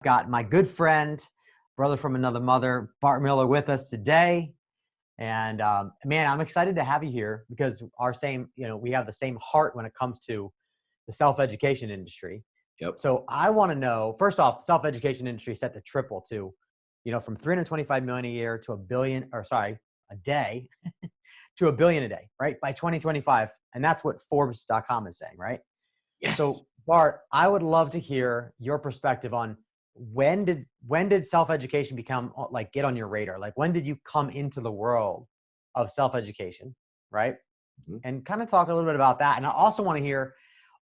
got my good friend, brother from another mother, Bart Miller, with us today. And man, I'm excited to have you here because we have the same heart when it comes to the self-education industry. Yep. So I want to know, first off, self-education industry set to triple to, from 325 million a year to a day to $1 billion a day, right? By 2025. And that's what Forbes.com is saying, right? Yes. So Bart, I would love to hear your perspective on when did self-education become get on your radar? Like when did you come into the world of self-education, right? Mm-hmm. And kind of talk a little bit about that. And I also want to hear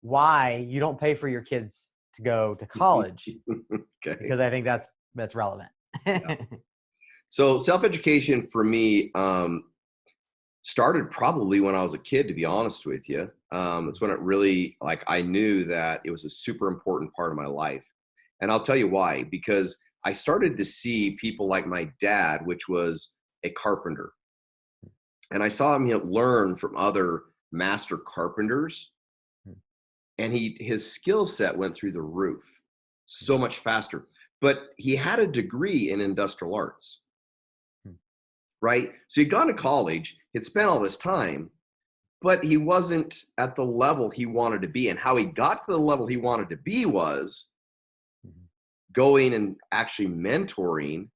why you don't pay for your kids to go to college. Okay. Because I think that's relevant. Yeah. So self-education for me started probably when I was a kid, to be honest with you. That's when it really, I knew that it was a super important part of my life. And I'll tell you why, because I started to see people like my dad, which was a carpenter. And I saw him learn from other master carpenters. And his skill set went through the roof so much faster. But he had a degree in industrial arts, right? So he'd gone to college, he'd spent all this time, but he wasn't at the level he wanted to be. And how he got to the level he wanted to be was going and actually mentoring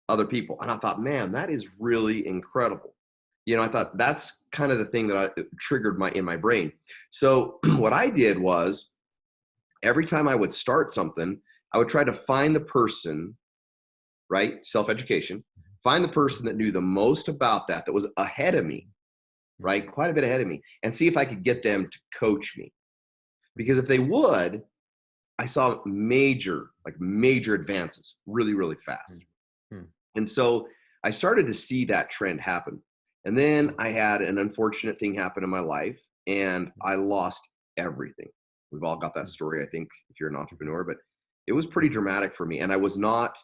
other people. And I thought, man, that is really incredible. I thought that's kind of the thing that triggered in my brain. So what I did was every time I would start something, I would try to find the person, right? Self-education, find the person that knew the most about that was ahead of me, right? Quite a bit ahead of me, and see if I could get them to coach me. Because if they would, I saw major advances really, really fast. And so I started to see that trend happen. And then I had an unfortunate thing happen in my life and I lost everything. We've all got that story, I think, if you're an entrepreneur, but it was pretty dramatic for me. And I was not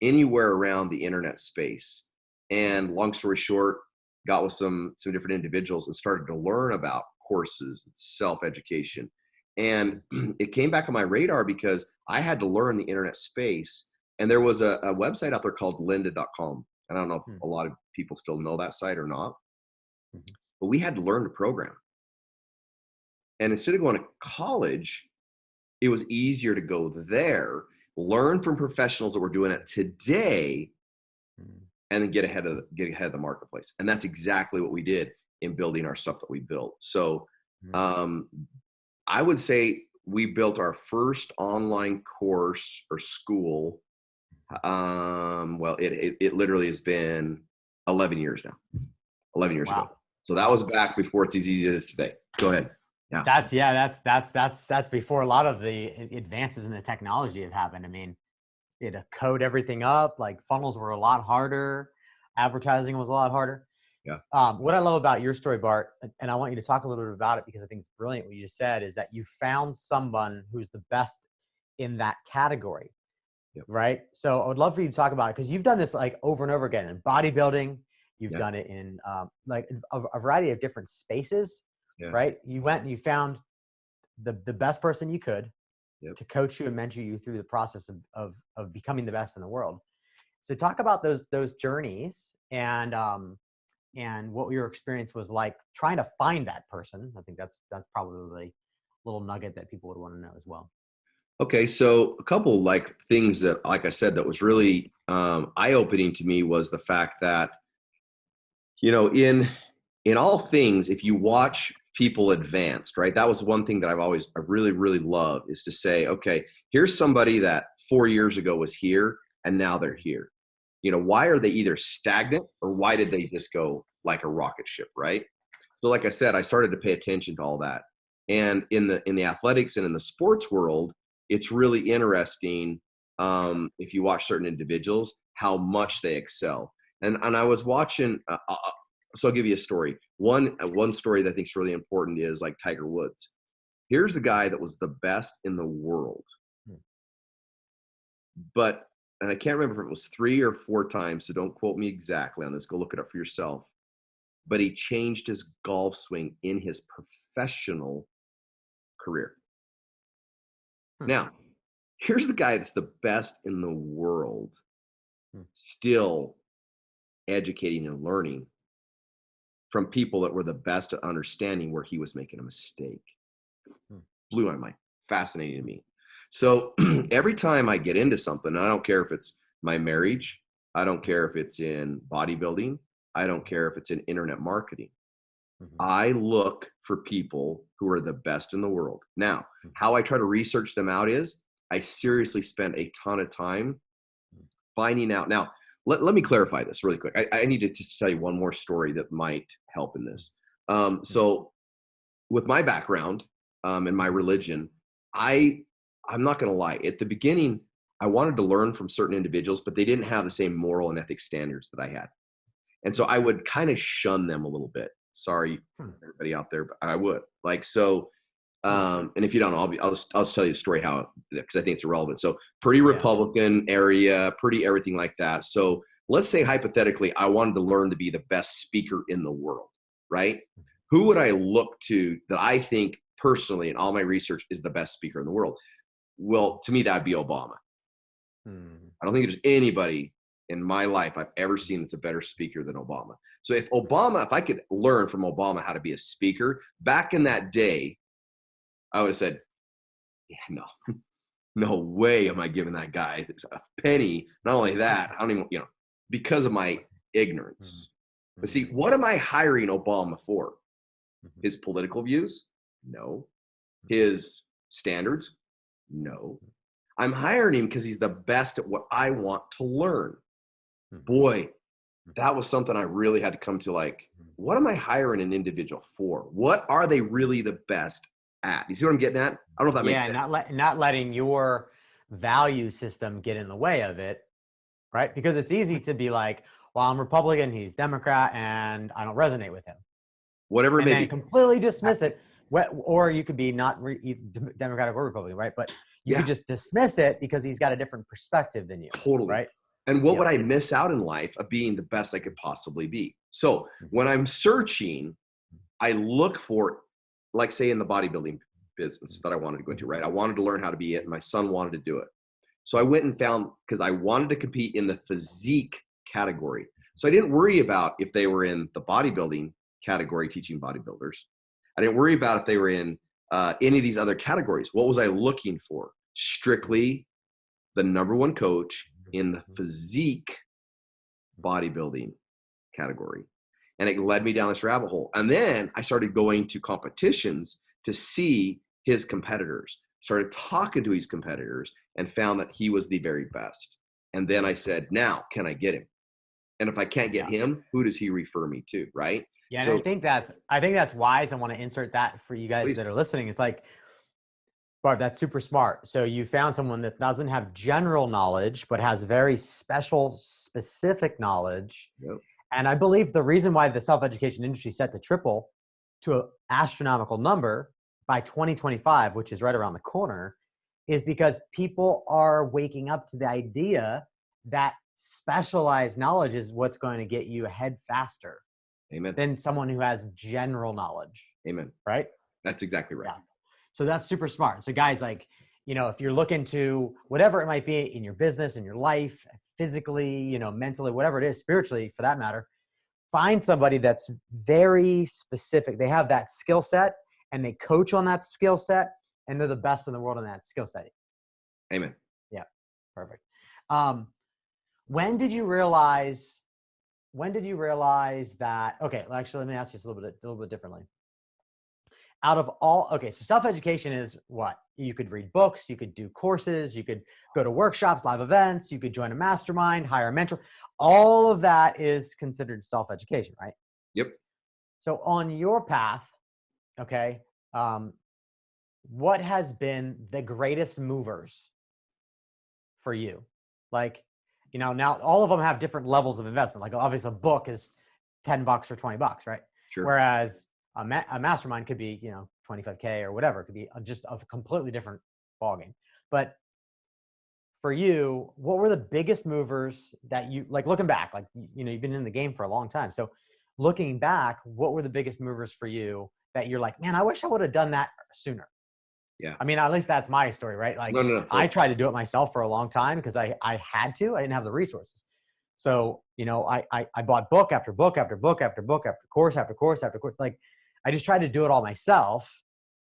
anywhere around the internet space. And long story short, got with some different individuals and started to learn about courses, self-education. And it came back on my radar because I had to learn the internet space. And there was a website out there called lynda.com. And I don't know if a lot of people still know that site or not, but we had to learn to program. And instead of going to college, it was easier to go there, learn from professionals that were doing it today, and then get ahead of the marketplace. And that's exactly what we did in building our stuff that we built. So I would say we built our first online course or school. It literally has been 11 years now. 11 years ago. So that was back before it's as easy as today. Go ahead. Yeah. That's before a lot of the advances in the technology have happened. I mean, you had to code everything up. Like funnels were a lot harder. Advertising was a lot harder. Yeah. What I love about your story, Bart, and I want you to talk a little bit about it because I think it's brilliant what you just said, is that you found someone who's the best in that category. Yep. Right. So I would love for you to talk about it because you've done this over and over again in bodybuilding. You've done it in a variety of different spaces. Yeah. Right. You went and you found the best person you could to coach you and mentor you through the process of becoming the best in the world. So talk about those journeys and what your experience was like trying to find that person. I think that's probably a little nugget that people would want to know as well. Okay, so a couple things that, like I said, that was really eye-opening to me was the fact that, in all things, if you watch people advanced, right? That was one thing that I really, really love is to say, okay, here's somebody that 4 years ago was here and now they're here. Why are they either stagnant or why did they just go like a rocket ship, right? So like I said, I started to pay attention to all that. And in the athletics and in the sports world, it's really interesting if you watch certain individuals, how much they excel. And I was watching, so I'll give you a story. One story that I think is really important is like Tiger Woods. Here's the guy that was the best in the world. And I can't remember if it was 3 or 4 times, so don't quote me exactly on this. Go look it up for yourself. But he changed his golf swing in his professional career. Now, here's the guy that's the best in the world, Hmm. still educating and learning from people that were the best at understanding where he was making a mistake. Hmm. Blew my mind. Fascinating to me. So every time I get into something, I don't care if it's my marriage, I don't care if it's in bodybuilding, I don't care if it's in internet marketing. Mhm. I look for people who are the best in the world. Now, how I try to research them out is I seriously spend a ton of time finding out. Now, let me clarify this really quick. I need to just tell you one more story that might help in this. So with my background and my religion, I'm not going to lie. At the beginning, I wanted to learn from certain individuals, but they didn't have the same moral and ethics standards that I had. And so I would kind of shun them a little bit. Sorry, everybody out there, but I would. Like, so, and if you don't know, I'll just tell you the story how, because I think it's irrelevant. So pretty Republican area, pretty everything like that. So let's say hypothetically, I wanted to learn to be the best speaker in the world, right? Who would I look to that I think personally in all my research is the best speaker in the world? Well, to me, that'd be Obama. I don't think there's anybody in my life I've ever seen that's a better speaker than Obama. So if I could learn from Obama how to be a speaker back in that day, I would have said, yeah, no way am I giving that guy a penny. Not only that, I don't even, because of my ignorance. But see, what am I hiring Obama for? His political views? No. His standards? No. I'm hiring him because he's the best at what I want to learn. Boy, that was something I really had to come to, like, what am I hiring an individual for? What are they really the best at? You see what I'm getting at? I don't know if that makes sense. Not letting your value system get in the way of it, right? Because it's easy to be like, well, I'm Republican, he's Democrat, and I don't resonate with him. Whatever it may be. Completely dismiss it. Or you could be not Democratic or Republican, right? But you could just dismiss it because he's got a different perspective than you. Totally. Right? And what would I miss out in life of being the best I could possibly be? So when I'm searching, I look for, like, say in the bodybuilding business that I wanted to go into, right? I wanted to learn how to be it, and my son wanted to do it. So I went and found, because I wanted to compete in the physique category. So I didn't worry about if they were in the bodybuilding category teaching bodybuilders. I didn't worry about if they were in any of these other categories. What was I looking for? Strictly the number one coach in the physique bodybuilding category. And it led me down this rabbit hole. And then I started going to competitions to see his competitors, started talking to his competitors, and found that he was the very best. And then I said, now, can I get him? And if I can't get him, who does he refer me to, right? Yeah, so, and I think that's wise. I want to insert that for you guys that are listening. It's like, Bart, that's super smart. So you found someone that doesn't have general knowledge, but has very specific knowledge. Yep. And I believe the reason why the self-education industry set to triple to an astronomical number by 2025, which is right around the corner, is because people are waking up to the idea that specialized knowledge is what's going to get you ahead faster. Amen. Than someone who has general knowledge. Amen. Right? That's exactly right. Yeah. So that's super smart. So guys, like, if you're looking to whatever it might be in your business, in your life, physically, mentally, whatever it is, spiritually for that matter, find somebody that's very specific. They have that skill set and they coach on that skill set and they're the best in the world on that skill set. Amen. Yeah. Perfect. When did you realize that, okay, actually, let me ask you this a little bit differently. So self-education is what? You could read books, you could do courses, you could go to workshops, live events, you could join a mastermind, hire a mentor. All of that is considered self-education, right? Yep. So on your path, okay, what has been the greatest movers for you? Like, now all of them have different levels of investment. Like obviously a book is $10 or $20, right? Sure. Whereas a mastermind could be, $25K or whatever. It could be just a completely different ballgame. But for you, what were the biggest movers that you, like looking back, like, you've been in the game for a long time. So looking back, what were the biggest movers for you that you're like, man, I wish I would have done that sooner? Yeah. I mean, at least that's my story, right? Like No. I tried to do it myself for a long time because I had to. I didn't have the resources. So, you know, I bought book after book after book after book after course after course after course. Like I just tried to do it all myself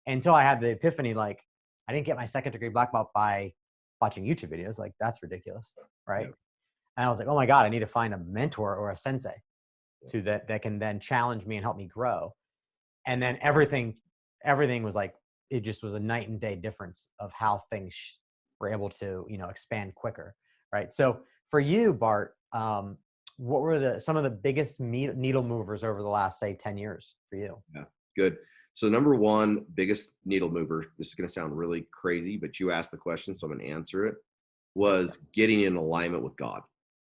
until I had the epiphany, like I didn't get my second degree black belt by watching YouTube videos. Like that's ridiculous, right? Yeah. And I was like, oh my God, I need to find a mentor or a sensei to that can then challenge me and help me grow. And then everything was like, it just was a night and day difference of how things were able to, you know, expand quicker. Right. So for you, Bart, what were some of the biggest needle movers over the last, say, 10 years for you? Yeah, good. So number one, biggest needle mover, this is going to sound really crazy, but you asked the question, so I'm going to answer it, was getting in alignment with God.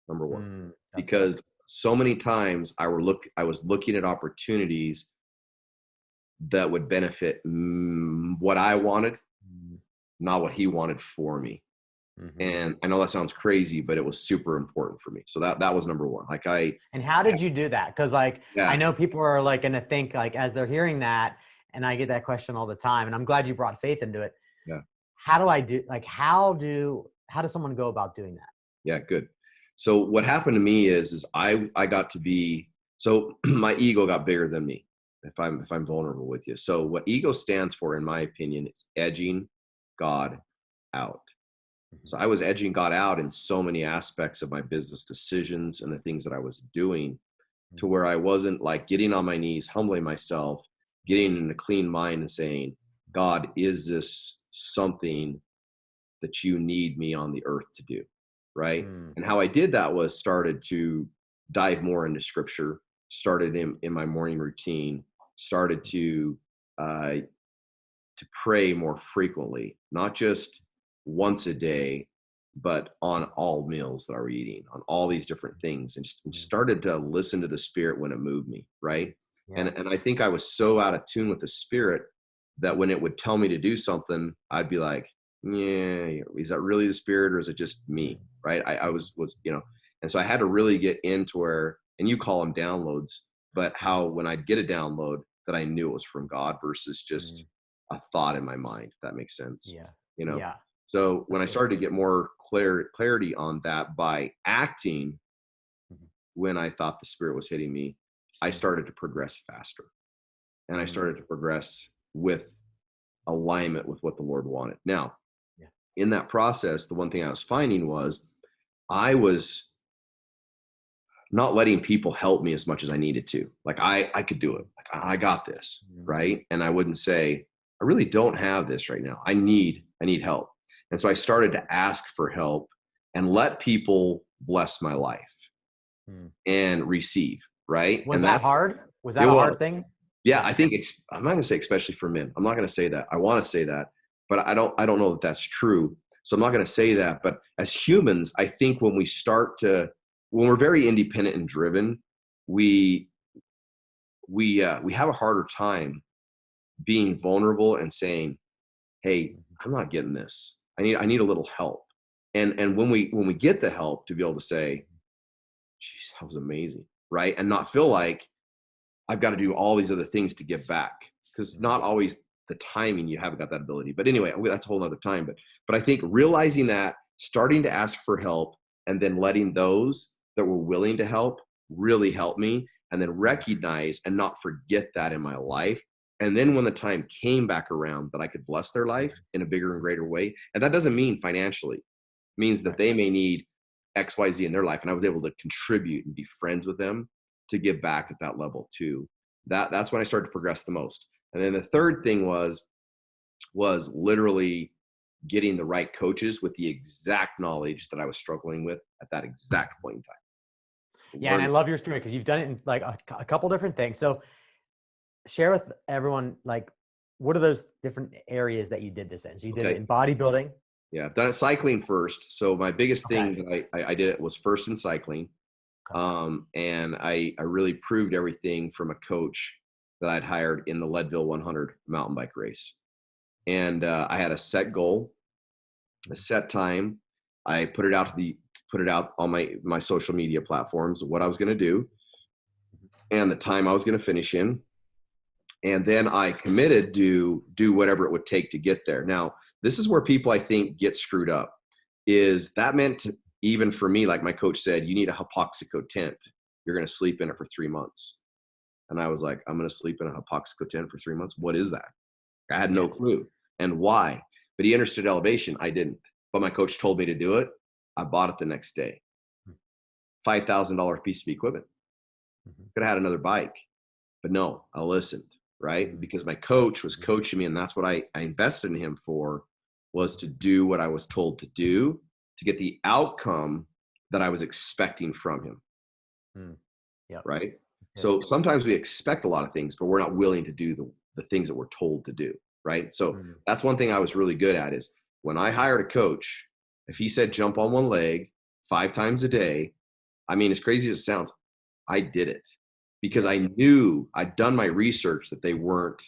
Number one, because so many times I was looking at opportunities that would benefit what I wanted, not what he wanted for me. Mm-hmm. And I know that sounds crazy, but it was super important for me. So that was number one. And how did you do that? Because I know people are like going to think like, as they're hearing that, and I get that question all the time, and I'm glad you brought faith into it. Yeah. How do I do, like, how does someone go about doing that? Yeah, good. So what happened to me is I got to be, so my ego got bigger than me, if I'm vulnerable with you. So what ego stands for, in my opinion, is edging God out. So I was edging God out in so many aspects of my business decisions and the things that I was doing, to where I wasn't like getting on my knees, humbling myself, getting in a clean mind and saying, God, is this something that you need me on the earth to do? Right. And how I did that was started to dive more into scripture, started in my morning routine, started to pray more frequently, not just once a day, but on all meals that I were eating, on all these different things, and just started to listen to the Spirit when it moved me, right? Yeah. And I think I was so out of tune with the Spirit that when it would tell me to do something, I'd be like, yeah, is that really the Spirit, or is it just me, right? I was, you know, and so I had to really get into where, and you call them downloads, but how when I'd get a download that I knew it was from God versus just a thought in my mind, if that makes sense. Yeah. You know? Yeah. So when I started to get more clarity on that by acting when I thought the Spirit was hitting me, I started to progress faster. And I started to progress with alignment with what the Lord wanted. Now, in that process, the one thing I was finding was I was not letting people help me as much as I needed to. Like I could do it. Like I got this, right? And I wouldn't say, I really don't have this right now. I need help. And so I started to ask for help and let people bless my life and receive, right? Was that hard? Was that a hard thing? Yeah, I think I'm not going to say especially for men. I'm not going to say that. I want to say that, but I don't know that that's true. So I'm not going to say that. But as humans, I think when we're very independent and driven, we have a harder time being vulnerable and saying, "Hey, I'm not getting this. I need a little help." And when we get the help, to be able to say, "Geez, that was amazing," right? And not feel like I've got to do all these other things to get back, because it's not always the timing. You haven't got that ability. But anyway, that's a whole nother time. But I think realizing that, starting to ask for help, and then letting those that were willing to help really help me, and then recognize and not forget that in my life. And then when the time came back around that I could bless their life in a bigger and greater way, and that doesn't mean financially, it means that they may need X, Y, Z in their life, and I was able to contribute and be friends with them to give back at that level too. That's when I started to progress the most. And then the third thing was literally getting the right coaches with the exact knowledge that I was struggling with at that exact point in time. Yeah, and I love your story because you've done it in like a couple different things. So share with everyone, like, what are those different areas that you did this in? So you did it in bodybuilding. Yeah, I've done it cycling first. So my biggest thing that I did it was first in cycling. And I really proved everything from a coach that I'd hired in the Leadville 100 mountain bike race. And I had a set goal, a set time. I put it out on my social media platforms, what I was going to do and the time I was going to finish in. And then I committed to do whatever it would take to get there. Now, this is where people, I think, get screwed up, is that meant even for me, like my coach said, you need a hypoxico tent. You're going to sleep in it for 3 months. And I was like, I'm going to sleep in a hypoxico tent for 3 months. What is that? I had no clue. And why? But he understood elevation. I didn't. But my coach told me to do it. I bought it the next day. $5,000 piece of equipment. Could have had another bike. But no, I listened, right? Because my coach was coaching me, and that's what I invested in him for, was to do what I was told to do to get the outcome that I was expecting from him. Right? So sometimes we expect a lot of things, but we're not willing to do the things that we're told to do, right? So that's one thing I was really good at, is when I hired a coach, if he said jump on one leg 5 times a day, I mean, as crazy as it sounds, I did it because I knew I'd done my research that they weren't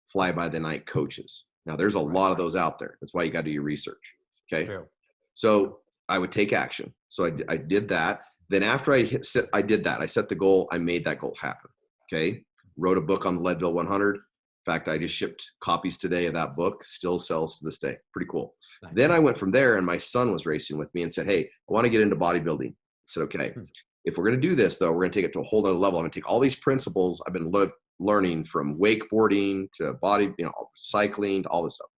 fly-by-the-night coaches. Now, there's a lot of those out there. That's why you got to do your research, okay? True. So I would take action. So I did that. Then after I did that, I set the goal, I made that goal happen, okay? Wrote a book on the Leadville 100. In fact, I just shipped copies today of that book. Still sells to this day. Pretty cool. Nice. Then I went from there, and my son was racing with me and said, hey, I want to get into bodybuilding. I said, okay, if we're going to do this, though, we're going to take it to a whole other level. I'm going to take all these principles I've been learning from wakeboarding to cycling to all this stuff.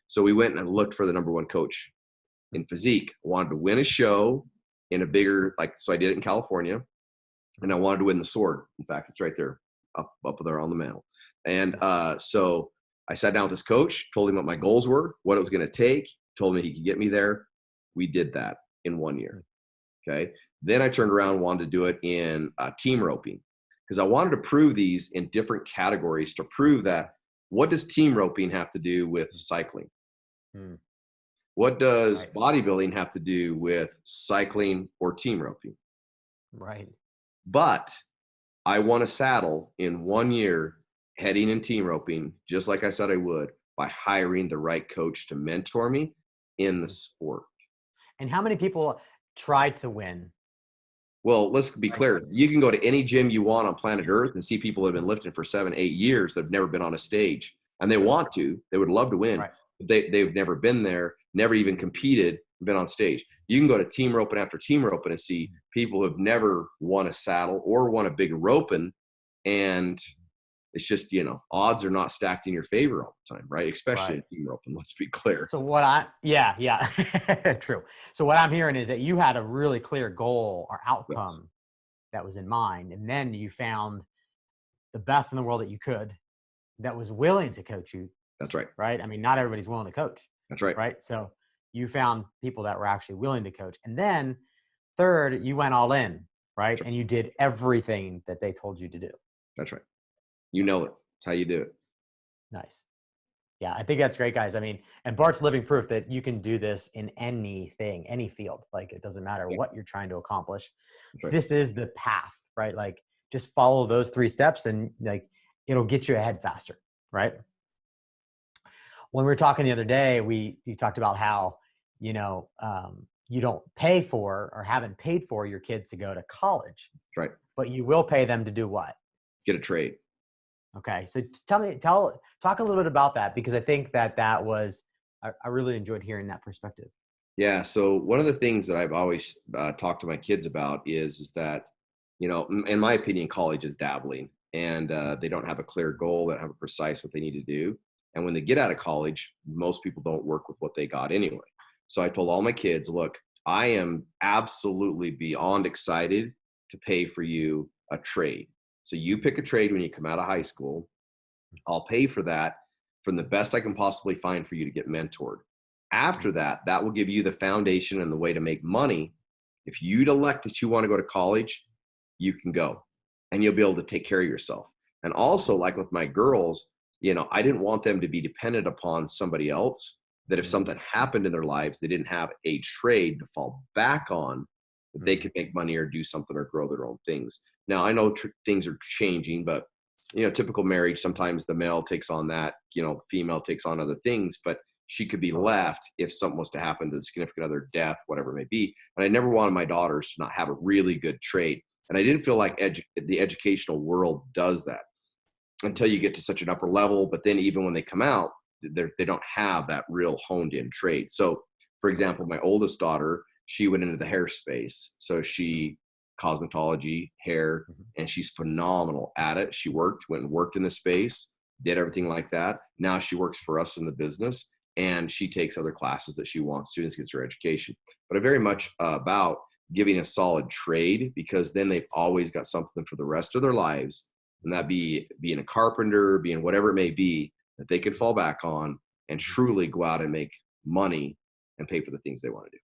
So we went and looked for the #1 coach in physique. I wanted to win a show in a bigger, so I did it in California, and I wanted to win the sword. In fact, it's right there, up there on the mantle. And so I sat down with this coach, told him what my goals were, what it was going to take, told me he could get me there. We did that in 1 year. Okay. Then I turned around and wanted to do it in team roping, because I wanted to prove these in different categories to prove that what does team roping have to do with cycling? What does bodybuilding have to do with cycling or team roping? Right. But I won a saddle in 1 year heading in team roping, just like I said I would, by hiring the right coach to mentor me in the sport. And how many people tried to win? Well, let's be clear. You can go to any gym you want on planet Earth and see people that have been lifting for 7, 8 years that have never been on a stage. And they want to. They would love to win. Right. They've never been there, never even competed, been on stage. You can go to team roping after team roping and see people who have never won a saddle or won a big roping. And it's just, odds are not stacked in your favor all the time, right? Especially in team roping, let's be clear. So true. So what I'm hearing is that you had a really clear goal or outcome that was in mind. And then you found the best in the world that you could, that was willing to coach you. That's right. Right. I mean, not everybody's willing to coach. That's right. Right. So you found people that were actually willing to coach. And then third, you went all in, right? And you did everything that they told you to do. That's right. You know it. That's how you do it. Nice. Yeah, I think that's great, guys. I mean, and Bart's living proof that you can do this in anything, any field. Like, it doesn't matter what you're trying to accomplish. Right. This is the path, right? Like, just follow those 3 steps and it'll get you ahead faster, right? When we were talking the other day, you talked about how, you don't pay for or haven't paid for your kids to go to college. Right. But you will pay them to do what? Get a trade. Okay. So talk a little bit about that, because I think that was, I really enjoyed hearing that perspective. Yeah. So one of the things that I've always talked to my kids about is that, in my opinion, college is dabbling, and they don't have a clear goal, they don't have a precise what they need to do. And when they get out of college, most people don't work with what they got anyway. So I told all my kids, look, I am absolutely beyond excited to pay for you a trade. So you pick a trade when you come out of high school. I'll pay for that from the best I can possibly find for you to get mentored. After that, that will give you the foundation and the way to make money. If you'd elect that you want to go to college, you can go and you'll be able to take care of yourself. And also, like with my girls, I didn't want them to be dependent upon somebody else, that if something happened in their lives, they didn't have a trade to fall back on, that they could make money or do something or grow their own things. Now, I know things are changing, but, typical marriage, sometimes the male takes on that, the female takes on other things, but she could be left if something was to happen to the significant other, death, whatever it may be. And I never wanted my daughters to not have a really good trade. And I didn't feel like the educational world does that. until you get to such an upper level. But then even when they come out, they don't have that real honed in trade. So for example, my oldest daughter, she went into the hair space. So she cosmetology, hair, and she's phenomenal at it. She went and worked in the space, did everything like that. Now she works for us in the business, and she takes other classes that she wants. Students gets her education. But I'm very much about giving a solid trade, because then they've always got something for the rest of their lives. And that be being a carpenter, being whatever it may be, that they could fall back on and truly go out and make money and pay for the things they want to do.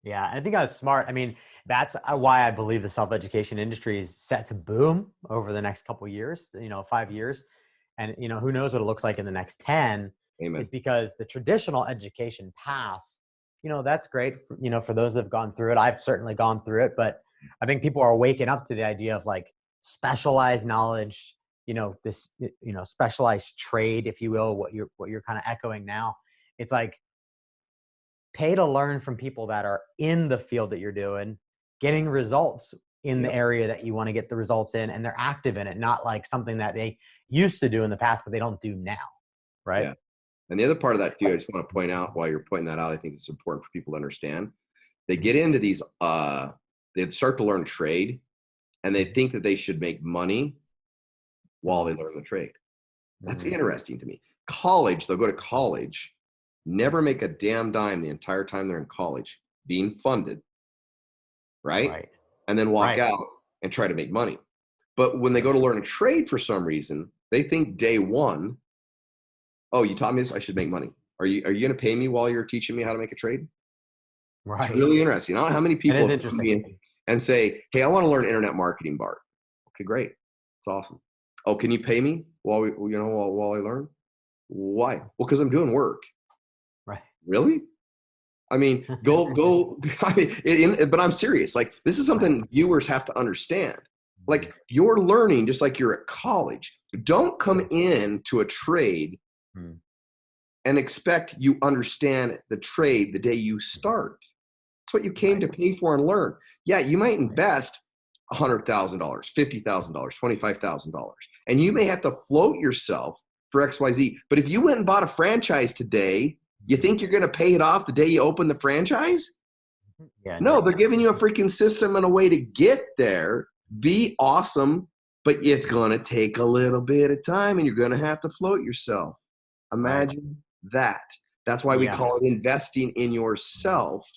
Yeah, I think that's smart. I mean, that's why I believe the self-education industry is set to boom over the next couple of years, 5 years. And, who knows what it looks like in the next 10. Amen. Is because the traditional education path, that's great for those that have gone through it. I've certainly gone through it, but I think people are waking up to the idea of like specialized knowledge, this, specialized trade, if you will, what you're kind of echoing now. It's like, pay to learn from people that are in the field that you're doing, getting results in the area that you want to get the results in, and they're active in it, not like something that they used to do in the past, but they don't do now. Right. Yeah. And the other part of that too, I just want to point out, while you're pointing that out, I think it's important for people to understand. They get into these, they start to learn trade, and they think that they should make money while they learn the trade. That's interesting to me. College, they'll go to college, never make a damn dime the entire time they're in college, being funded, right? And then walk out and try to make money. But when they go to learn a trade, for some reason, they think day one, oh, you taught me this, I should make money. Are you going to pay me while you're teaching me how to make a trade? Right. It's really interesting. I don't know how many people come in and say, hey, I want to learn internet marketing, Bart. Okay, great. It's awesome. Oh, can you pay me while I learn? Why? Well, because I'm doing work. Right. Really? I mean, go. I mean, but I'm serious. Like, this is something viewers have to understand. Like, you're learning just like you're at college. Don't come into a trade and expect you understand the trade the day you start. That's what you came to pay for and learn. Yeah, you might invest $100,000, $50,000, $25,000, and you may have to float yourself for XYZ. But if you went and bought a franchise today, you think you're going to pay it off the day you open the franchise? Yeah, no, they're giving you a freaking system and a way to get there. Be awesome, but it's going to take a little bit of time, and you're going to have to float yourself. Imagine that. That's why we call it investing in yourself,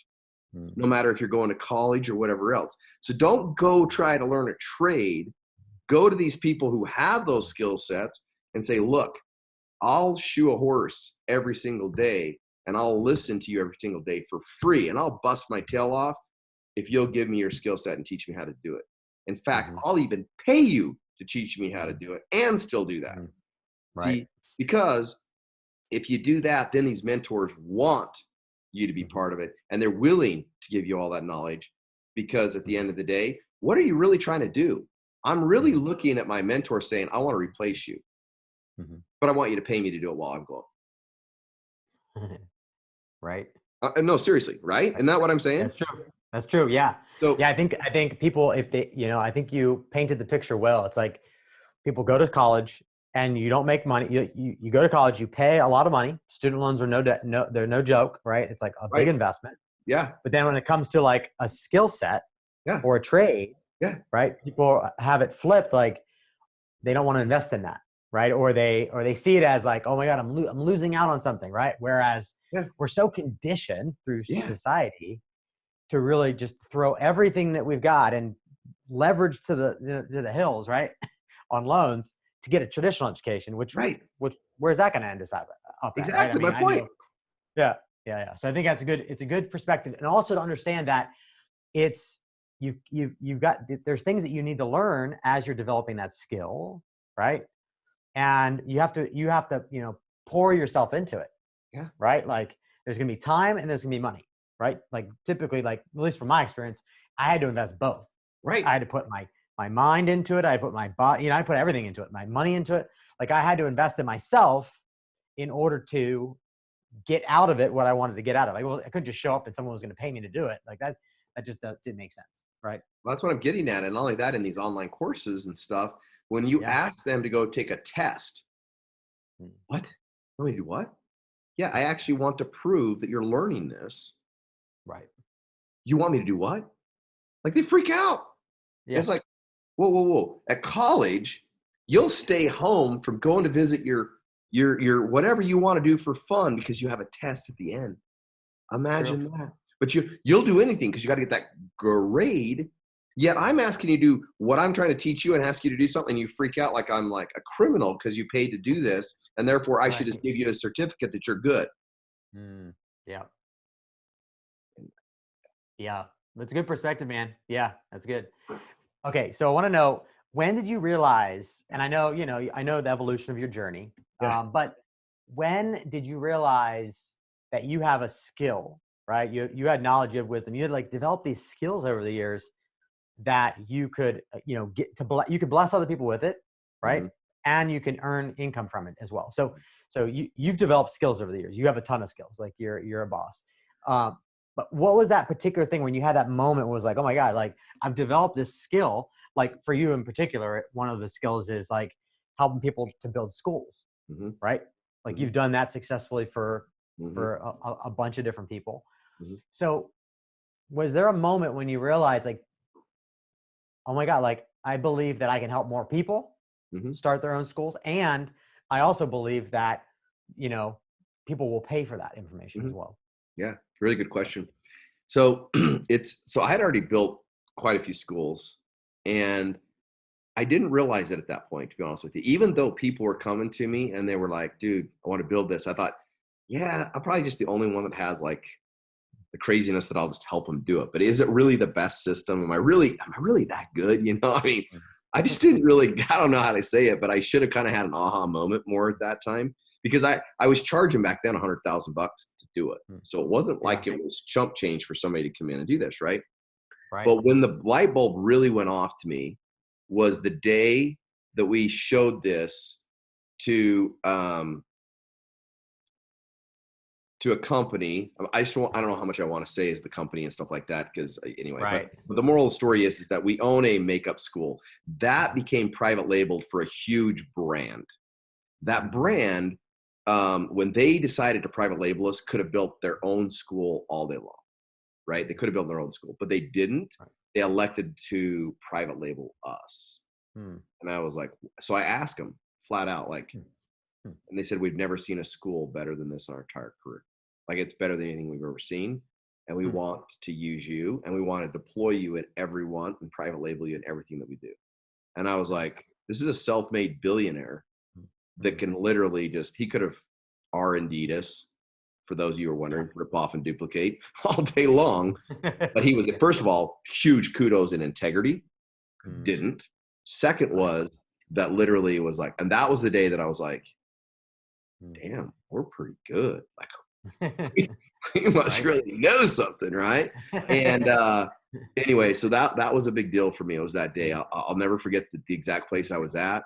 no matter if you're going to college or whatever else. So don't go try to learn a trade. Go to these people who have those skill sets and say, look, I'll shoe a horse every single day, and I'll listen to you every single day for free, and I'll bust my tail off if you'll give me your skill set and teach me how to do it. In fact, I'll even pay you to teach me how to do it and still do that. See, because if you do that, then these mentors want you to be part of it, and they're willing to give you all that knowledge, because at the end of the day, what are you really trying to do? I'm really looking at my mentor saying, I want to replace you. But I want you to pay me to do it while I'm gone. Right. No, seriously. Right. Isn't that what I'm saying? That's true. That's true. Yeah. So yeah, I think people, if they, I think you painted the picture well. It's like people go to college and you don't make money. You go to college, you pay a lot of money. Student loans are they're no joke, right? It's like a big investment. Yeah. But then when it comes to like a skill set or a trade, right? People have it flipped. Like they don't want to invest in that. Right. Or they see it as like, oh my God, I'm losing out on something. Right. Whereas we're so conditioned through society to really just throw everything that we've got and leverage to the hills, right, on loans to get a traditional education, which where's that going to end us up exactly, right? My point. Yeah. So I think it's a good perspective. And also to understand that you've got, there's things that you need to learn as you're developing that skill, right? And you have to, pour yourself into it. Yeah. Right. Like there's going to be time and there's going to be money. Right. Like typically, like, at least from my experience, I had to invest both. Right. I had to put my mind into it. I put my body, I put everything into it, my money into it. Like I had to invest in myself in order to get out of it what I wanted to get out of it. I couldn't just show up and someone was going to pay me to do it. Like that just didn't make sense. Right. Well, that's what I'm getting at. And not only that, in these online courses and stuff, when you ask them to go take a test, Mm. what? You want me to do what? Yeah, I actually want to prove that you're learning this. Right. You want me to do what? Like they freak out. Yeah. It's like, whoa, whoa, whoa. At college, you'll stay home from going to visit your whatever you want to do for fun because you have a test at the end. Imagine that. But you'll do anything because you got to get that grade. Yet I'm asking you to do what I'm trying to teach you and ask you to do something. And you freak out like I'm like a criminal because you paid to do this. And therefore I should just give you a certificate that you're good. Yeah. Yeah. That's a good perspective, man. Yeah, that's good. Okay. So I want to know, when did you realize, and I know the evolution of your journey, but when did you realize that you have a skill, right? You had knowledge, you had wisdom, you had like developed these skills over the years that you could, get to, you could bless other people with it, right? Mm-hmm. And you can earn income from it as well. So you've developed skills over the years. You have a ton of skills, like you're a boss. But what was that particular thing when you had that moment where it was like, oh my God, like I've developed this skill, like for you in particular, one of the skills is like helping people to build schools, right? Like you've done that successfully for a bunch of different people. So was there a moment when you realized like, oh my God, like I believe that I can help more people start their own schools. And I also believe that, people will pay for that information as well. Yeah. Really good question. So so I had already built quite a few schools and I didn't realize it at that point, to be honest with you, even though people were coming to me and they were like, dude, I want to build this. I thought, yeah, I'm probably just the only one that has like the craziness that I'll just help them do it. But is it really the best system? Am I really that good? I mean, I just didn't really, I don't know how to say it, but I should have kind of had an aha moment more at that time because I was charging back then $100,000 to do it. So it wasn't like it was chump change for somebody to come in and do this. Right. But when the light bulb really went off to me was the day that we showed this to a company. I don't know how much I want to say is the company and stuff like that. Because anyway, but the moral of the story is that we own a makeup school that became private labeled for a huge brand. That brand, when they decided to private label us, could have built their own school all day long, right? They could have built their own school, but they didn't. They elected to private label us. And I was like, so I asked them flat out, like, and they said, we've never seen a school better than this in our entire career. Like it's better than anything we've ever seen. And we want to use you and we want to deploy you at everyone and private label you in everything that we do. And I was like, this is a self-made billionaire that can literally he could have R&D'd us, for those of you who are wondering, rip off and duplicate all day long. But he was, first of all, huge kudos in integrity. Didn't. Second was that literally was like, and that was the day that I was like, damn, we're pretty good. Like we must really know something, right? And anyway, so that was a big deal for me. It was that day. I'll never forget the exact place I was at,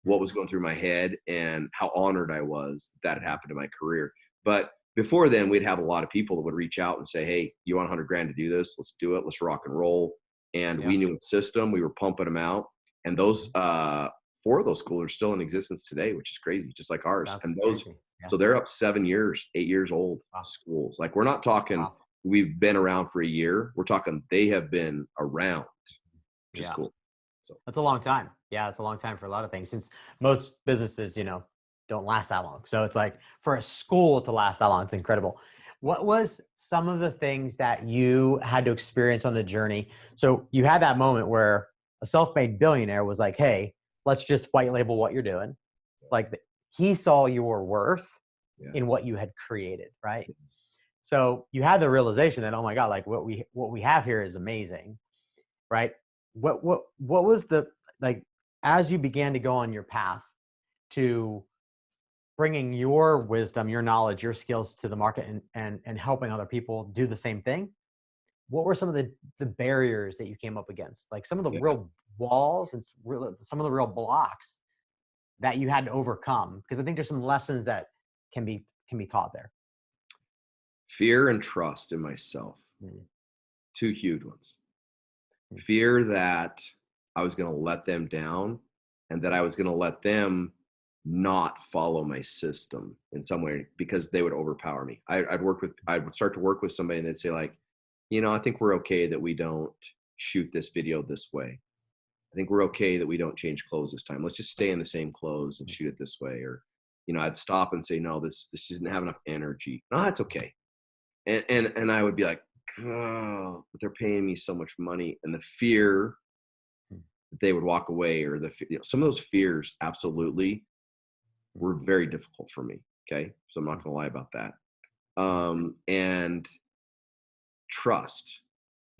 what was going through my head, and how honored I was that it happened in my career. But before then, we'd have a lot of people that would reach out and say, hey, you want $100,000 to do this? Let's do it. Let's rock and roll. And we knew the system. We were pumping them out. And those 4 of those schools are still in existence today, which is crazy, just like ours. That's and those, so they're up 7 years, 8 years old schools. Like we're not talking, we've been around for a year. We're talking they have been around, which is cool. So that's a long time. Yeah, it's a long time for a lot of things, since most businesses, don't last that long. So it's like for a school to last that long, it's incredible. What was some of the things that you had to experience on the journey? So you had that moment where a self-made billionaire was like, hey, let's just white label what you're doing. Like he saw your worth in what you had created, right? So you had the realization that, oh my God, like what we have here is amazing, right? What was like, as you began to go on your path to bringing your wisdom, your knowledge, your skills to the market and helping other people do the same thing, what were some of the barriers that you came up against? Like some of the real walls and some of the real blocks that you had to overcome? Because I think there's some lessons that can be taught there. Fear and trust in myself. 2 huge ones. Fear that I was going to let them down and that I was going to let them not follow my system in some way because they would overpower me. I would start to work with somebody and they'd say like, I think we're okay that we don't shoot this video this way. I think we're okay that we don't change clothes this time. Let's just stay in the same clothes and shoot it this way. Or, I'd stop and say, no, this doesn't have enough energy. No, that's okay. And I would be like, oh, but they're paying me so much money. And the fear that they would walk away, or some of those fears absolutely were very difficult for me. Okay. So I'm not going to lie about that. And trust,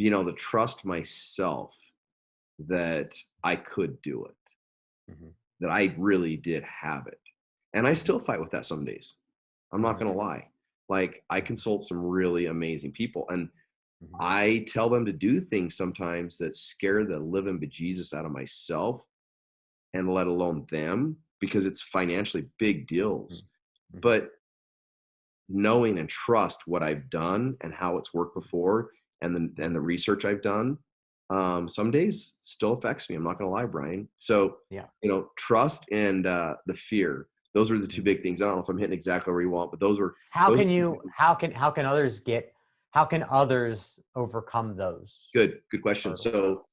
to trust myself that I could do it, that I really did have it. And I still fight with that some days. I'm not going to lie. Like, I consult some really amazing people, and I tell them to do things sometimes that scare the living bejesus out of myself, and let alone them, because it's financially big deals. But knowing and trust what I've done and how it's worked before, and the research I've done, some days still affects me. I'm not going to lie, Brian. So, trust and the fear. Those are the two big things. I don't know if I'm hitting exactly where you want, but those were. How can others overcome those? Good question. So,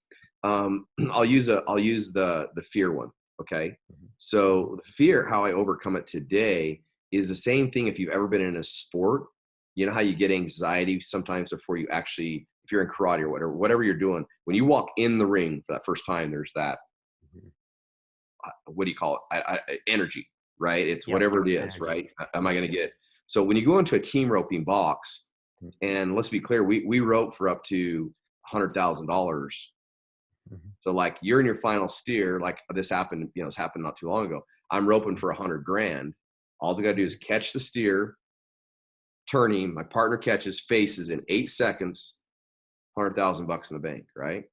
I'll use the fear one. Okay. So the fear, how I overcome it today, is the same thing. If you've ever been in a sport, you know how you get anxiety sometimes before you actually, if you're in karate or whatever you're doing, when you walk in the ring for that first time, there's that, what do you call it? Energy, right? It's whatever it is, energy. Right? Am I going to get? So when you go into a team roping box, and let's be clear, we rope for up to $100,000. So like, you're in your final steer, like this happened, it's happened not too long ago. I'm roping for $100,000. All we got to do is catch the steer, turn him, my partner catches, faces in 8 seconds, $100,000 in the bank, right?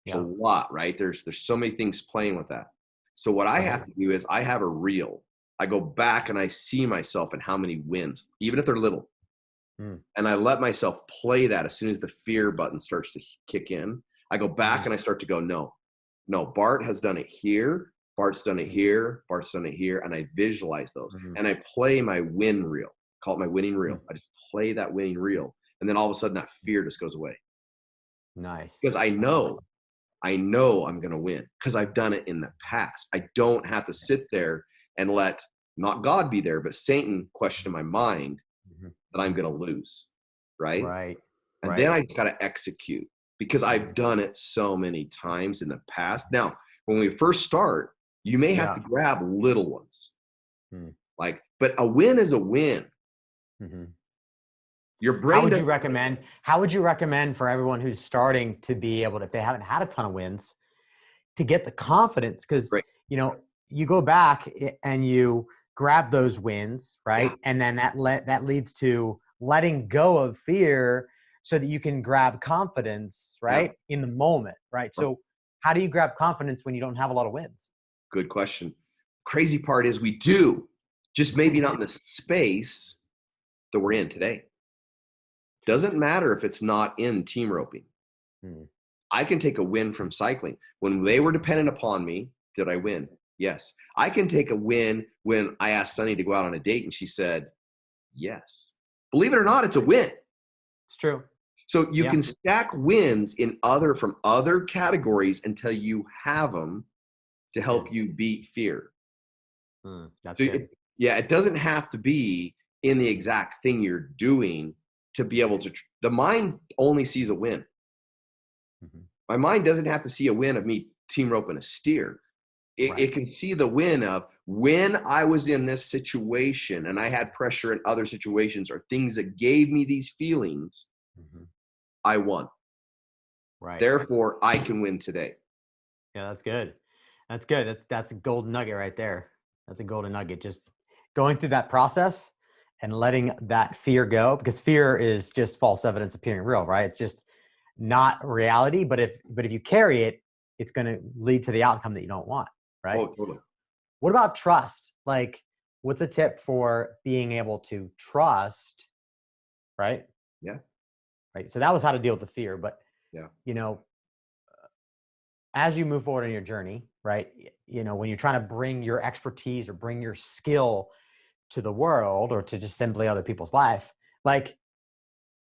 Yeah. It's a lot, right? There's so many things playing with that. So what I have to do is I have a reel. I go back and I see myself and how many wins, even if they're little. And I let myself play that as soon as the fear button starts to kick in. I go back and I start to go, no, Bart has done it here. Bart's done it here. Bart's done it here. And I visualize those. And I play my win reel. Call it my winning reel. I just play that winning reel. And then all of a sudden that fear just goes away. Nice. Because I know I'm going to win because I've done it in the past. I don't have to sit there and let not God be there, but Satan question my mind that I'm going to lose. Right. Right. And then I just got to execute because I've done it so many times in the past. Now, when we first start, you may have to grab little ones. But a win is a win. Your brain. How would you recommend for everyone who's starting to be able to, if they haven't had a ton of wins, to get the confidence? Because, you go back and you grab those wins, right? And then that leads to letting go of fear so that you can grab confidence, right? In the moment, right? So how do you grab confidence when you don't have a lot of wins? Good question. Crazy part is we do, just maybe not in the space that we're in today. Doesn't matter if it's not in team roping. I can take a win from cycling. When they were dependent upon me, did I win? Yes. I can take a win when I asked Sunny to go out on a date and she said, yes. Believe it or not, it's a win. It's true. So you can stack wins from other categories until you have them to help you beat fear. That's good. It doesn't have to be in the exact thing you're doing to be able to. The mind only sees a win. My mind doesn't have to see a win of me team roping a steer. It can see the win of when I was in this situation and I had pressure in other situations or things that gave me these feelings, I won. Right. Therefore, I can win today. Yeah, that's good. That's good. That's a golden nugget right there. That's a golden nugget. Just going through that process and letting that fear go, because fear is just false evidence appearing real, right? It's just not reality. But if you carry it, it's going to lead to the outcome that you don't want, right? Oh, totally. What about trust? Like, what's a tip for being able to trust, right? Yeah. Right. So that was how to deal with the fear. But, as you move forward in your journey, right? You know, when you're trying to bring your expertise or bring your skill to the world or to just simply other people's life, like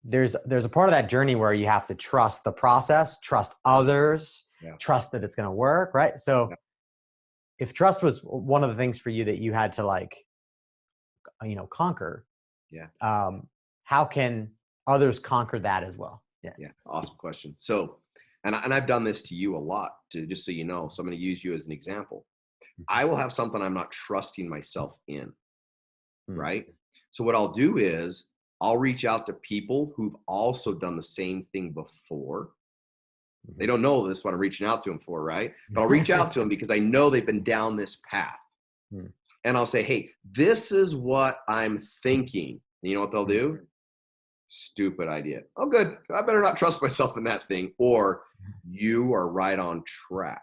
there's a part of that journey where you have to trust the process, trust others, trust that it's going to work, right? So if trust was one of the things for you that you had to like, you know, conquer, how can others conquer that as well? Yeah. Awesome question. So, and I've done this to you a lot, to just so you know. So I'm going to use you as an example. I will have something I'm not trusting myself in, right? So what I'll do is I'll reach out to people who've also done the same thing before. They don't know this is what I'm reaching out to them for, right? But I'll reach out to them because I know they've been down this path. And I'll say, hey, this is what I'm thinking. And you know what they'll do? Stupid idea. Oh, good. I better not trust myself in that thing. Or you are right on track.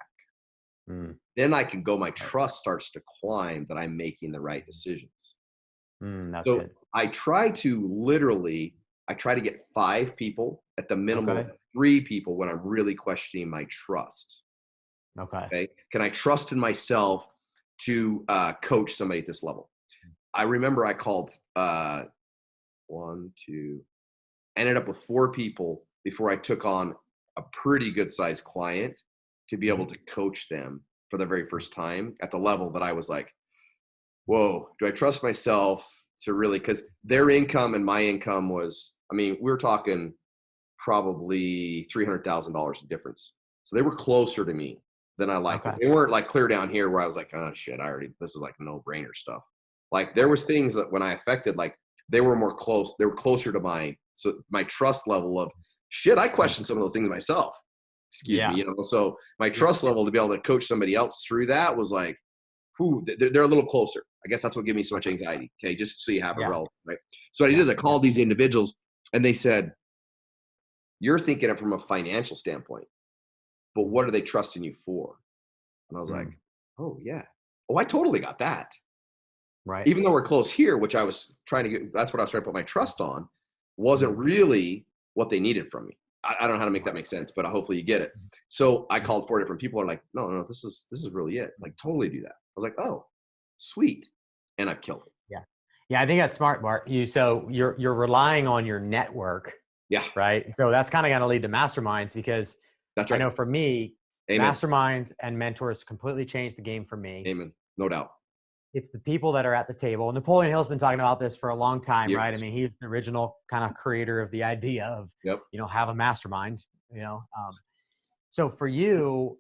Then I can go, my trust starts to climb that I'm making the right decisions. That's so good. I try to get 5 people at the minimum, 3 people when I'm really questioning my trust. Okay. Can I trust in myself to coach somebody at this level? I remember I called ended up with 4 people before I took on a pretty good sized client to be able to coach them for the very first time at the level that I was like, whoa, do I trust myself to really, because their income and my income was, I mean, we were talking probably $300,000 in difference. So they were closer to me than I liked. They weren't like clear down here where I was like, oh shit, this is like no brainer stuff. Like there was things that when I affected, like they were closer to my trust level of shit. I questioned some of those things myself. Excuse me, you know, so my trust level to be able to coach somebody else through that was like, they're a little closer. I guess that's what gave me so much anxiety. Okay. Just so you have it relevant, right? So what I did is I called these individuals and they said, you're thinking it from a financial standpoint, but what are they trusting you for? And I was like, oh yeah. Oh, I totally got that. Right. Even though we're close here, which I was trying to get, that's what I was trying to put my trust on, wasn't really what they needed from me. I don't know how to make that make sense, but hopefully you get it. So I called 4 different people. Are like, no, this is really it. Like, totally do that. I was like, oh, sweet, and I killed it. Yeah, I think that's smart, Bart. You're relying on your network. Yeah. Right. So that's kind of going to lead to masterminds because that's right. I know for me, Amen. Masterminds and mentors completely changed the game for me. Amen. No doubt. It's the people that are at the table. And Napoleon Hill's been talking about this for a long time, right? I mean, he's the original kind of creator of the idea of, you know, have a mastermind, you know. So for you,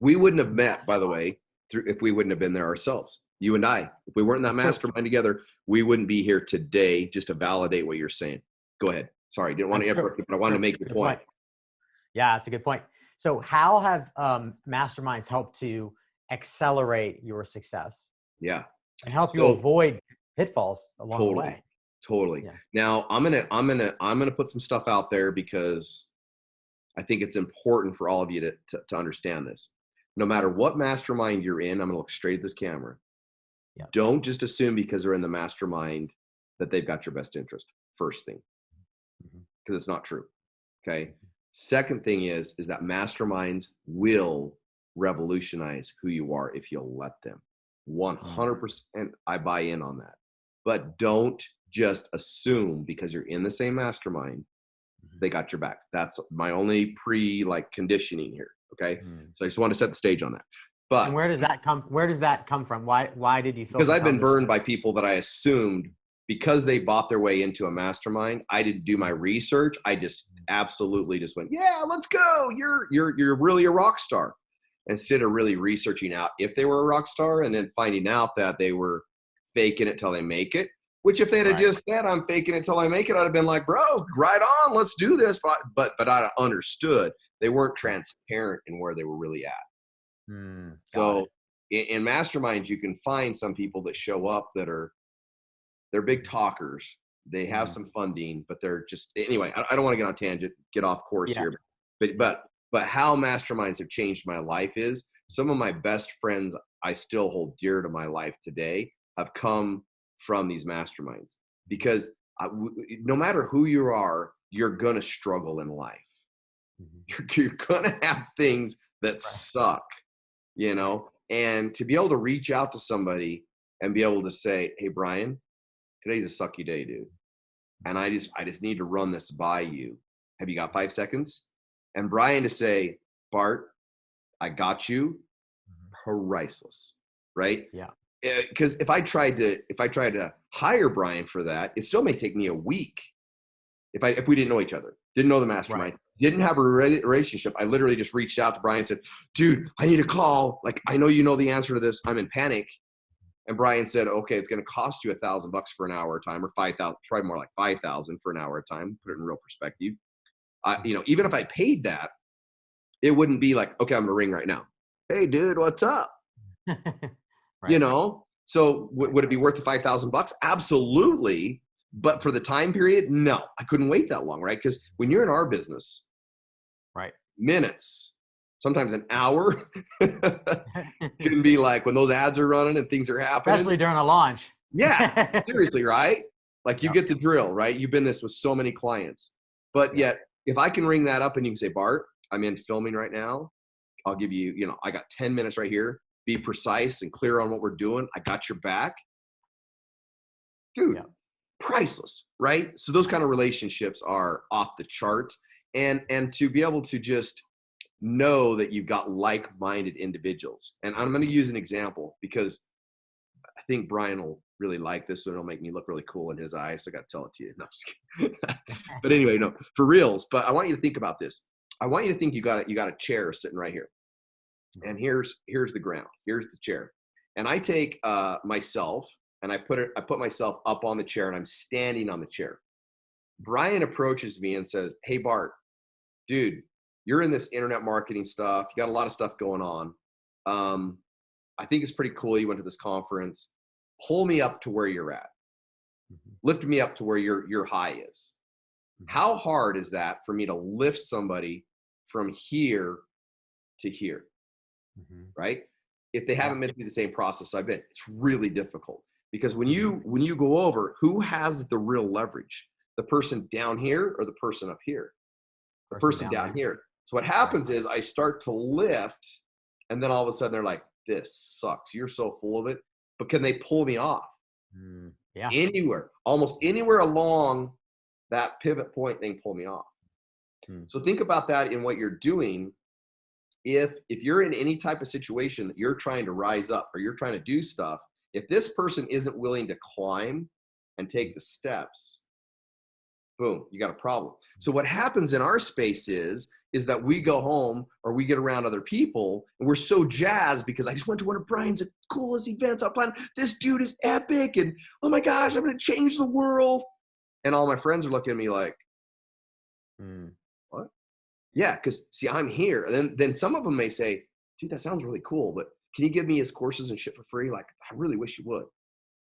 we wouldn't have met, by the way, if we wouldn't have been there ourselves. You and I, if we weren't in that mastermind together, we wouldn't be here today just to validate what you're saying. Go ahead. Sorry, didn't want to interrupt you, but I wanted to make your point. Yeah, that's a good point. So how have masterminds helped to accelerate your success? Yeah. And help you avoid pitfalls along the way? Totally. Yeah. Now I'm gonna put some stuff out there because I think it's important for all of you to understand this. No matter what mastermind you're in, I'm gonna look straight at this camera. Don't just assume because they're in the mastermind that they've got your best interest. First thing, because it's not true. Okay. Second thing is that masterminds will revolutionize who you are if you'll let them. 100%, I buy in on that. But don't just assume because you're in the same mastermind, they got your back. That's my only conditioning here. Okay. So I just want to set the stage on that. But and where does that come from? Why did you feel? Because I've been burned by people that I assumed because they bought their way into a mastermind. I didn't do my research. I just absolutely just went, yeah, let's go. You're really a rock star. Instead of really researching out if they were a rock star and then finding out that they were faking it till they make it, which if they had just said, I'm faking it till I make it, I'd have been like, bro, right on, let's do this. But I understood they weren't transparent in where they were really at. So in masterminds, you can find some people that show up that they're big talkers. They have some funding, but they're just, anyway, I don't want to get on tangent, get off course here, but how masterminds have changed my life is some of my best friends I still hold dear to my life today have come from these masterminds because no matter who you are, you're going to struggle in life. You're going to have things that suck, you know, and to be able to reach out to somebody and be able to say, hey, Bryan, today's a sucky day, dude. And I just need to run this by you. Have you got 5 seconds? And Bryan to say, Bart, I got you. Priceless, right? Yeah. Because if I tried to hire Bryan for that, it still may take me a week. If we didn't know each other, didn't know the mastermind, didn't have a relationship, I literally just reached out to Bryan and said, dude, I need a call. Like, I know you know the answer to this. I'm in panic. And Bryan said, okay, it's going to cost you $1,000 for an hour of time, or 5,000, probably more like 5,000 for an hour of time. Put it in real perspective. You know, even if I paid that, it wouldn't be like, okay, I'm going to ring right now. Hey, dude, what's up? You know, so would it be worth the $5,000? Absolutely. But for the time period, no, I couldn't wait that long, right? Because when you're in our business, minutes, sometimes an hour can be like when those ads are running and things are happening. Especially during a launch. Yeah, seriously, right? Like you get the drill, right? You've been this with so many clients. But yet, if I can ring that up and you can say, Bart, I'm in filming right now. I'll give you, you know, I got 10 minutes right here. Be precise and clear on what we're doing. I got your back. Dude, priceless, right? So those kind of relationships are off the charts. And to be able to just know that you've got like-minded individuals. And I'm going to use an example because I think Bryan will really like this, so it'll make me look really cool in his eyes. So I got to tell it to you. No, I'm just kidding. But anyway, no, for reals. But I want you to think about this. I want you to think you got a chair sitting right here. And here's the ground. Here's the chair. And I take myself and I put myself up on the chair and I'm standing on the chair. Bryan approaches me and says, hey, Bart, dude, you're in this internet marketing stuff. You got a lot of stuff going on. I think it's pretty cool. You went to this conference. Pull me up to where you're at. Lift me up to where your high is. How hard is that for me to lift somebody from here to here? Right? If they haven't been through the same process I've been, it's really difficult because when you go over, who has the real leverage? The person down here or the person up here? The person down here. So what happens is I start to lift and then all of a sudden they're like, this sucks. You're so full of it. But can they pull me off? Anywhere, almost anywhere along that pivot point, they can pull me off. So think about that in what you're doing. If you're in any type of situation that you're trying to rise up or you're trying to do stuff, if this person isn't willing to climb and take the steps, boom, you got a problem. So what happens in our space is that we go home or we get around other people and we're so jazzed because I just went to one of Bryan's coolest events on planet. This dude is epic and oh my gosh, I'm going to change the world. And all my friends are looking at me like, what? Yeah, because see, I'm here. And then some of them may say, dude, that sounds really cool, but can you give me his courses and shit for free? Like, I really wish you would.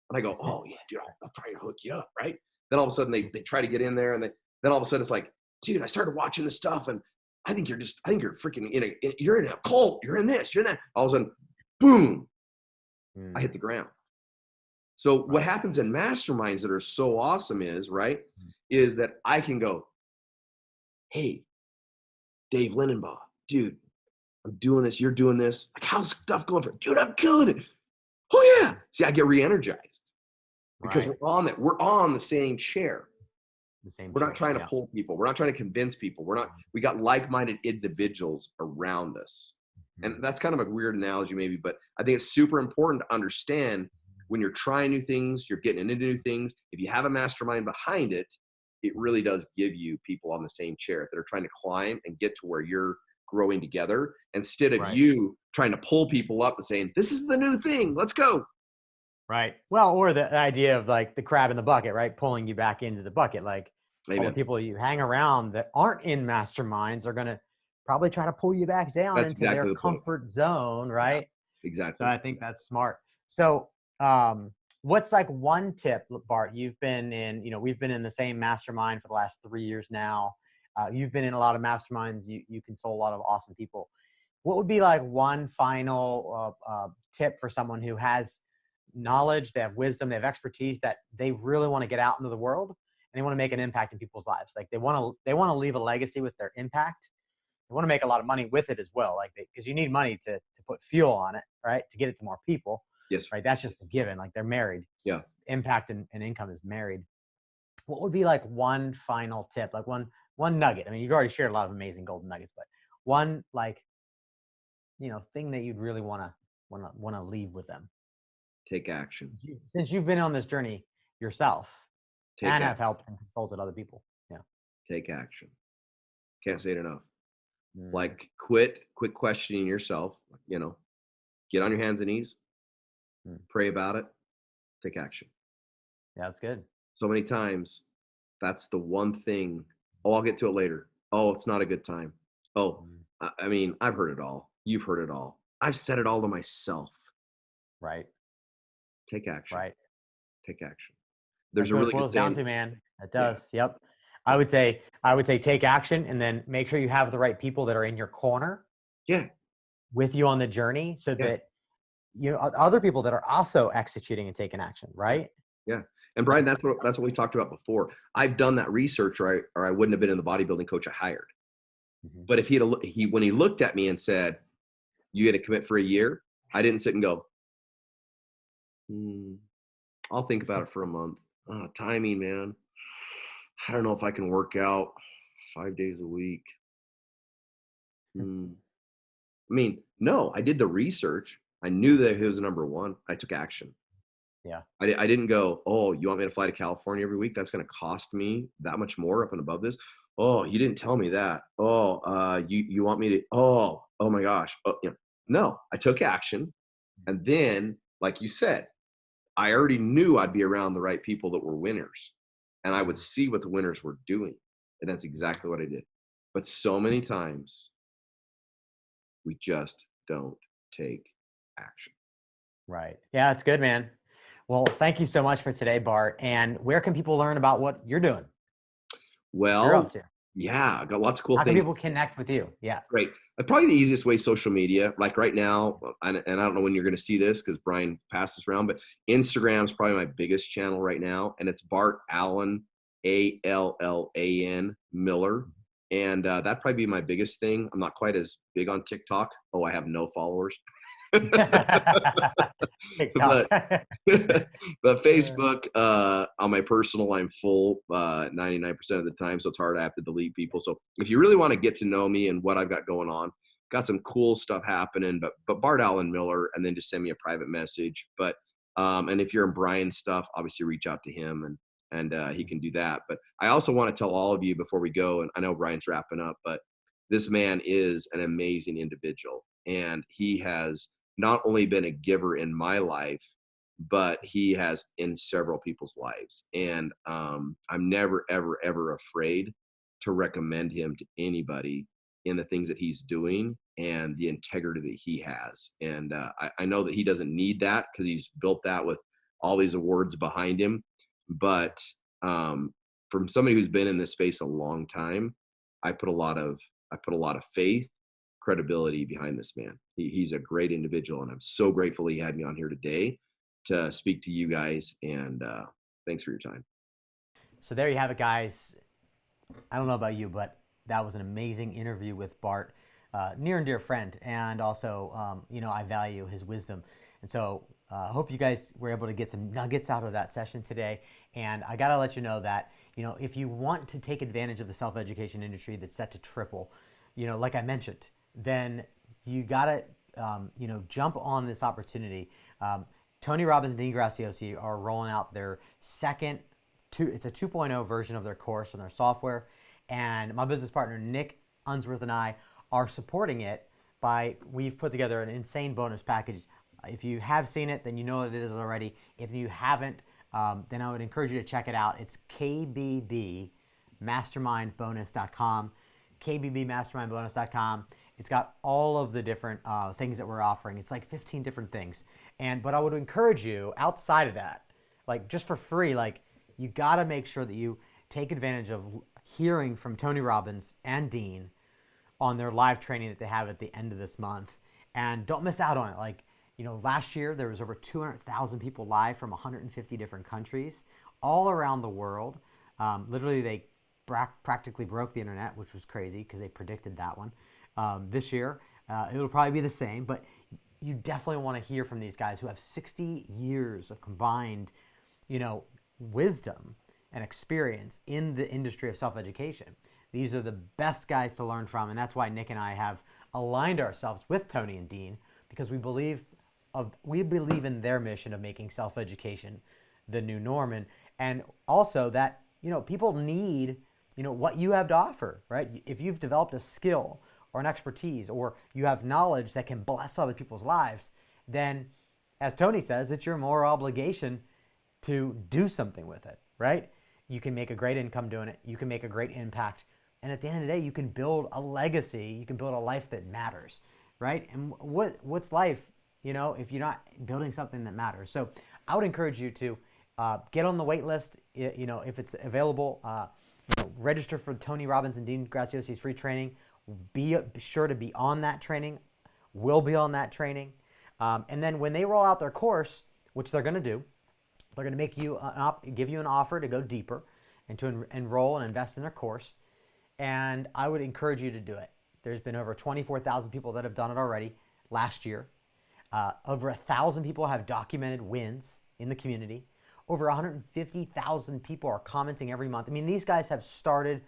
And I go, oh yeah, dude, I'll try to hook you up, right? Then all of a sudden they try to get in there and then all of a sudden it's like, dude, I started watching this stuff and I think you're freaking you're in a cult, you're in this, you're in that. All of a sudden, boom, I hit the ground. So what happens in masterminds that are so awesome is that I can go, hey, Dave Lindenbaugh, dude, I'm doing this, you're doing this. Like, how's stuff going for? Dude, I'm killing it. Oh yeah. See, I get re-energized because we're on the same chair. We're not trying to pull people. We're not trying to convince people. We got like-minded individuals around us. And that's kind of a weird analogy maybe, but I think it's super important to understand when you're trying new things, you're getting into new things. If you have a mastermind behind it, it really does give you people on the same chair that are trying to climb and get to where you're growing together instead of you trying to pull people up and saying, this is the new thing, let's go. Right. Well, or the idea of like the crab in the bucket, right? Pulling you back into the bucket. Like all the people you hang around that aren't in masterminds are going to probably try to pull you back down into their comfort zone. Right. Yeah, exactly. So I think that's smart. So, what's like one tip, Bart? You've been in, we've been in the same mastermind for the last 3 years now. You've been in a lot of masterminds. You console a lot of awesome people. What would be like one final tip for someone who has knowledge, they have wisdom, they have expertise that they really want to get out into the world and they want to make an impact in people's lives? Like they want to leave a legacy with their impact. they want to make a lot of money with it as well. Like, because you need money to put fuel on it, right? To get it to more people. Yes. Right. That's just a given. Like, they're married. Yeah. Impact and income is married. What would be like one final tip, like one nugget? I mean, you've already shared a lot of amazing golden nuggets, but one, like, thing that you'd really want to leave with them. Take action. Since you've been on this journey yourself and have helped and consulted other people. Yeah. Take action. Can't say it enough. Like, quit questioning yourself, get on your hands and knees, pray about it, take action. Yeah, that's good. So many times, that's the one thing. Oh, I'll get to it later. Oh, it's not a good time. Oh, I mean, I've heard it all. You've heard it all. I've said it all to myself. Right. Take action. Right. Take action. There's a really good saying. Down to, man. It does. Yeah. Yep. I would say take action, and then make sure you have the right people that are in your corner. Yeah. With you on the journey, so that other people that are also executing and taking action. Right. Yeah. And Bryan, that's what we talked about before. I've done that research, or I wouldn't have been in the bodybuilding coach I hired. But if when he looked at me and said, "You had to commit for a year," I didn't sit and go, "I'll think about it for a month." Timing, man. I don't know if I can work out 5 days a week. I mean, no, I did the research. I knew that he was number one. I took action. Yeah. I didn't go, "Oh, you want me to fly to California every week? That's going to cost me that much more up and above this. Oh, you didn't tell me that. Oh, you want me to, oh my gosh." No, I took action. And then, like you said, I already knew I'd be around the right people that were winners, and I would see what the winners were doing. And that's exactly what I did. But so many times we just don't take action. Right. Yeah, it's good, man. Well, thank you so much for today, Bart. And where can people learn about what you're doing? Well, you're up to? Yeah, I got lots of cool things. How things. can people connect with you? Yeah. Great. Probably the easiest way, social media. Like right now, and I don't know when you're going to see this because Bryan passed this around, but Instagram is probably my biggest channel right now. And it's Bart Allan, Allan Miller. And that'd probably be my biggest thing. I'm not quite as big on TikTok. Oh, I have no followers. but Facebook, on my personal, I'm full 99% of the time, so it's hard. I have to delete people. So if you really want to get to know me and what I've got going on, got some cool stuff happening. But Bart Allan Miller, and then just send me a private message. But and if you're in Bryan's stuff, obviously reach out to him, and he can do that. But I also want to tell all of you before we go, and I know Bryan's wrapping up, but this man is an amazing individual, and he has not only been a giver in my life, but he has in several people's lives. And I'm never, ever, ever afraid to recommend him to anybody in the things that he's doing and the integrity that he has. And I know that he doesn't need that because he's built that with all these awards behind him. But from somebody who's been in this space a long time, I put a lot of faith, credibility behind this man. He's a great individual, and I'm so grateful he had me on here today to speak to you guys. And thanks for your time. So there you have it, guys. I don't know about you, but that was an amazing interview with Bart, near and dear friend, and also I value his wisdom. And so I hope you guys were able to get some nuggets out of that session today. And I gotta let you know that if you want to take advantage of the self-education industry that's set to triple, like I mentioned, then you gotta jump on this opportunity. Tony Robbins Dean Graziosi are rolling out their second it's a 2.0 version of their course and their software, and my business partner Nick Unsworth and I are supporting it we've put together an insane bonus package. If you have seen it, then you know what it is already. If you haven't, then I would encourage you to check it out. It's kbbmastermindbonus.com, kbbmastermindbonus.com. It's got all of the different things that we're offering. It's like 15 different things. But I would encourage you, outside of that, like just for free, like you gotta make sure that you take advantage of hearing from Tony Robbins and Dean on their live training that they have at the end of this month. And don't miss out on it. Like, last year there was over 200,000 people live from 150 different countries all around the world. Literally, they practically broke the internet, which was crazy because they predicted that one. this year. It'll probably be the same, but you definitely want to hear from these guys who have 60 years of combined, wisdom and experience in the industry of self-education. These are the best guys to learn from, and that's why Nick and I have aligned ourselves with Tony and Dean, because we believe in their mission of making self-education the new norm, and also that people need what you have to offer, right? If you've developed a skill or an expertise, or you have knowledge that can bless other people's lives, then, as Tony says, it's your moral obligation to do something with it, right? You can make a great income doing it. You can make a great impact. And at the end of the day, you can build a legacy. You can build a life that matters, right? And what's life, if you're not building something that matters? So I would encourage you to get on the wait list, if it's available. Register for Tony Robbins and Dean Graziosi's free training. Be sure to be on that training. We'll be on that training. And then when they roll out their course, which they're going to do, they're going to make you give you an offer to go deeper and to enroll and invest in their course. And I would encourage you to do it. There's been over 24,000 people that have done it already last year. Over 1,000 people have documented wins in the community. Over 150,000 people are commenting every month. I mean, these guys have started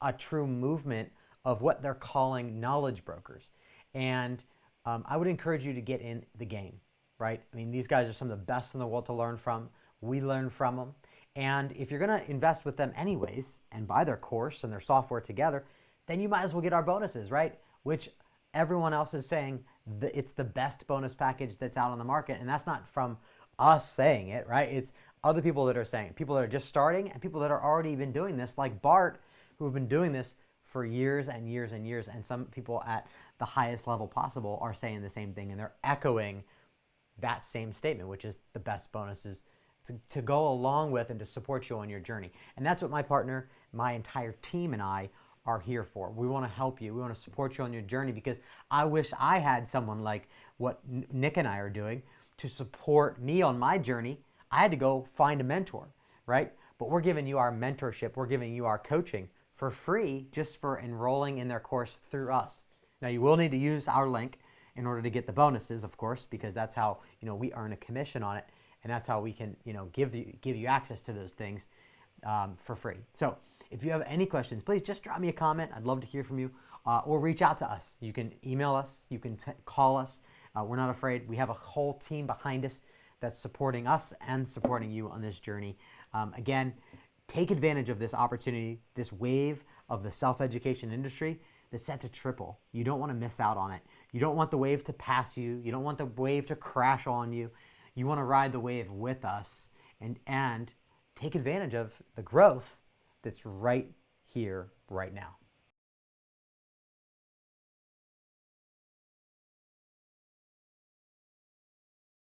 a true movement of what they're calling knowledge brokers. And I would encourage you to get in the game, right? I mean, these guys are some of the best in the world to learn from. We learn from them. And if you're going to invest with them anyways and buy their course and their software together, then you might as well get our bonuses, right? Which everyone else is saying it's the best bonus package that's out on the market. And that's not from us saying it, right? It's other people that are saying it. People that are just starting and people that are already been doing this, like Bart, who have been doing this for years and years and years. And some people at the highest level possible are saying the same thing, and they're echoing that same statement, which is the best bonuses to go along with and to support you on your journey. And that's what my partner, my entire team, and I are here for. We want to help you. We want to support you on your journey, because I wish I had someone like what Nick and I are doing to support me on my journey. I had to go find a mentor, right? But we're giving you our mentorship. We're giving you our coaching for free, just for enrolling in their course through us. Now, you will need to use our link in order to get the bonuses, of course, because that's how we earn a commission on it, and that's how we can give you access to those things for free. So if you have any questions, please just drop me a comment. I'd love to hear from you, or reach out to us. You can email us. You can call us. We're not afraid. We have a whole team behind us that's supporting us and supporting you on this journey. Again, take advantage of this opportunity, this wave of the self-education industry that's set to triple. You don't want to miss out on it. You don't want the wave to pass you. You don't want the wave to crash on you. You want to ride the wave with us and take advantage of the growth that's right here, right now.